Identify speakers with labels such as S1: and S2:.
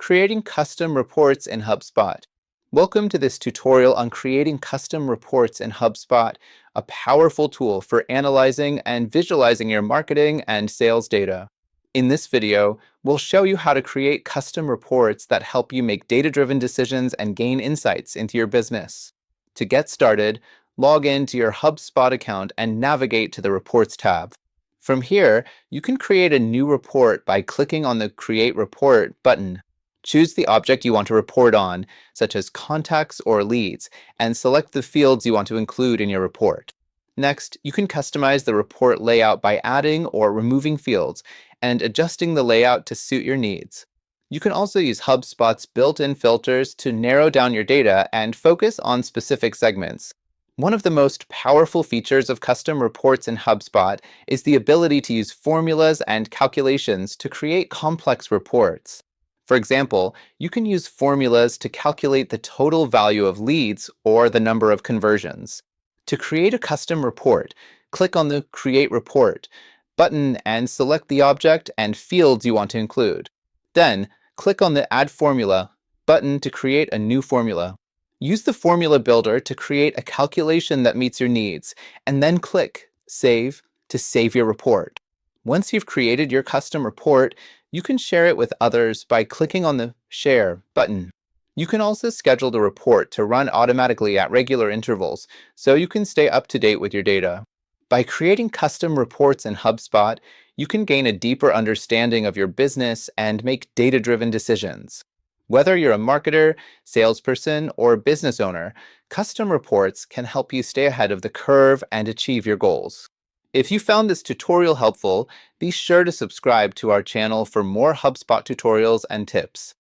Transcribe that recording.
S1: Creating custom reports in HubSpot. Welcome to this tutorial on creating custom reports in HubSpot, a powerful tool for analyzing and visualizing your marketing and sales data. In this video, we'll show you how to create custom reports that help you make data-driven decisions and gain insights into your business. To get started, log in to your HubSpot account and navigate to the Reports tab. From here, you can create a new report by clicking on the Create Report button. Choose the object you want to report on, such as contacts or leads, and select the fields you want to include in your report. Next, you can customize the report layout by adding or removing fields and adjusting the layout to suit your needs. You can also use HubSpot's built-in filters to narrow down your data and focus on specific segments. One of the most powerful features of custom reports in HubSpot is the ability to use formulas and calculations to create complex reports. For example, you can use formulas to calculate the total value of leads or the number of conversions. To create a custom report, click on the Create Report button and select the object and fields you want to include. Then, click on the Add Formula button to create a new formula. Use the Formula Builder to create a calculation that meets your needs, and then click Save to save your report. Once you've created your custom report, you can share it with others by clicking on the Share button. You can also schedule the report to run automatically at regular intervals, so you can stay up to date with your data. By creating custom reports in HubSpot, you can gain a deeper understanding of your business and make data-driven decisions. Whether you're a marketer, salesperson, or business owner, custom reports can help you stay ahead of the curve and achieve your goals. If you found this tutorial helpful, be sure to subscribe to our channel for more HubSpot tutorials and tips.